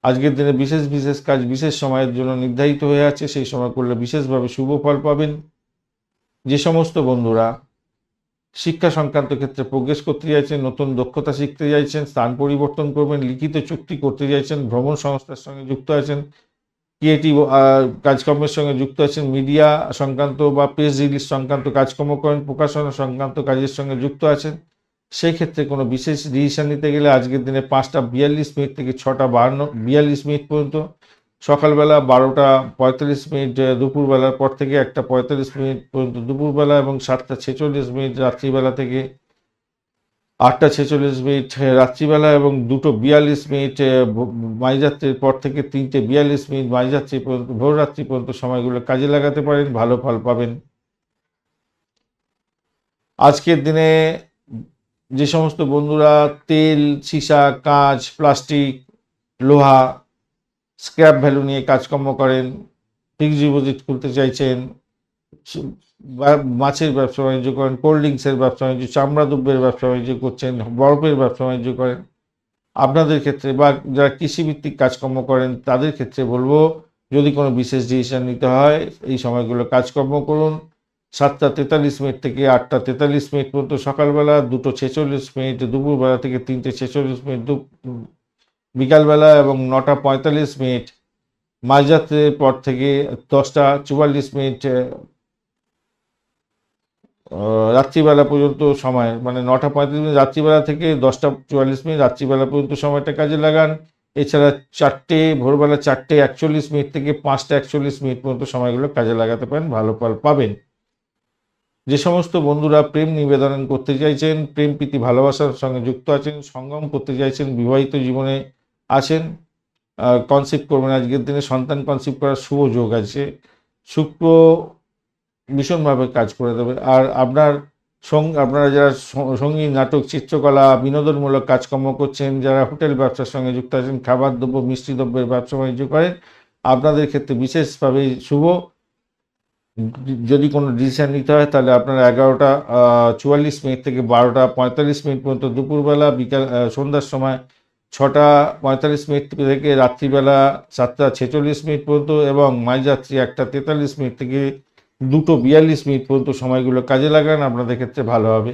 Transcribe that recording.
আজকের দিনে বিশেষ বিশেষ কাজ বিশেষ সময়ের জন্য নির্ধারিত হয়ে আছে, সেই সময় করলে বিশেষভাবে শুভ ফল পাবেন। যে সমস্ত বন্ধুরা শিক্ষা সংক্রান্ত ক্ষেত্রে প্রোগ্রেস করতে চাইছেন, নতুন দক্ষতা শিখতে চাইছেন, স্থান পরিবর্তন করবেন, লিখিত চুক্তি করতে চাইছেন, ভ্রমণ সংস্থার সঙ্গে যুক্ত আছেন, ক্রিয়েটিভ কাজকর্মের সঙ্গে যুক্ত আছেন, মিডিয়া সংক্রান্ত বা প্রেস রিলিজ সংক্রান্ত কাজকর্ম করেন, প্রকাশনা সংক্রান্ত কাজের সঙ্গে যুক্ত আছেন, সেই ক্ষেত্রে কোনো বিশেষ ডিসিশন নিতে গেলে আজকের দিনে 5:42 থেকে 6:42 পর্যন্ত, সকালবেলা 12:45 দুপুরবেলার পর থেকে 1:45 পর্যন্ত দুপুরবেলা, এবং 7:46 রাত্রিবেলা থেকে 8:46 রাত্রিবেলা, এবং 2:42 মাঝরাত্রির পর থেকে 3:42 মাঝরাত্রি পর্যন্ত ভোররাত্রি পর্যন্ত সময়গুলো কাজে লাগাতে পারেন, ভালো ফল পাবেন। আজকের দিনে যে সমস্ত বন্ধুরা তেল, সীসা, কাঁচ, প্লাস্টিক, লোহা, স্ক্র্যাপ ভ্যালু নিয়ে কাজকর্ম করেন, ফিক্সড ডিপোজিট খুলতে চাইছেন, মাছের ব্যবসা বাণিজ্য করেন, কোল্ড ড্রিঙ্কসের ব্যবসা বাণিজ্য, চামড়া দ্রব্যের ব্যবসা বাণিজ্য করছেন, বরফের ব্যবসা বাণিজ্য করেন, আপনাদের ক্ষেত্রে বা যারা কৃষিভিত্তিক কাজকর্ম করেন তাদের ক্ষেত্রে বলবো, যদি কোনো বিশেষ ডিসিশন নিতে হয় এই সময়গুলো কাজকর্ম করুন। 7:43 থেকে 8:43 পর্যন্ত সকালবেলা, 2:46 দুপুরবেলা থেকে 3:46 বিকালবেলা, এবং 9:45 মাঝরাত্রের পর থেকে 10:44 রাত্রিবেলা পর্যন্ত সময়, মানে 9:35 রাত্রিবেলা থেকে 10:44 রাত্রিবেলা পর্যন্ত সময়টা কাজে লাগান। এছাড়া ভোরবেলা 4:41 থেকে 5:41 পর্যন্ত সময়গুলো কাজে লাগাতে পারেন, ভালো ফল পাবেন। যে সমস্ত বন্ধুরা প্রেম নিবেদন করতে চাইছেন, প্রেম প্রীতি ভালোবাসার সঙ্গে যুক্ত আছেন, সঙ্গম করতে চাইছেন, বিবাহিত জীবনে আছেন, কনসিভ করবেন, আজকের দিনে সন্তান কনসিভ করার শুভ যোগ আছে, শুক্র ভীষণভাবে কাজ করে দেবে। আর আপনারা যারা সঙ্গীত, নাটক, চিত্রকলা, বিনোদনমূলক কাজকর্ম করছেন, যারা হোটেল ব্যবসার সঙ্গে যুক্ত আছেন, খাবার দ্রব্য, মিষ্টি দ্রব্যের ব্যবসা বাণিজ্য করেন, আপনাদের ক্ষেত্রে বিশেষভাবে শুভ। যদি কোনো ডিসিশন নিতে হয় তাহলে আপনারা 11:44 থেকে 12:45 পর্যন্ত দুপুরবেলা, সন্ধ্যার সময় 6:45 থেকে রাত্রিবেলা 7:46 পর্যন্ত, এবং মাঝরাত্রি 1:43 থেকে 2:42 পর্যন্ত সময়গুলো কাজে লাগান, আপনাদের ক্ষেত্রে ভালো হবে।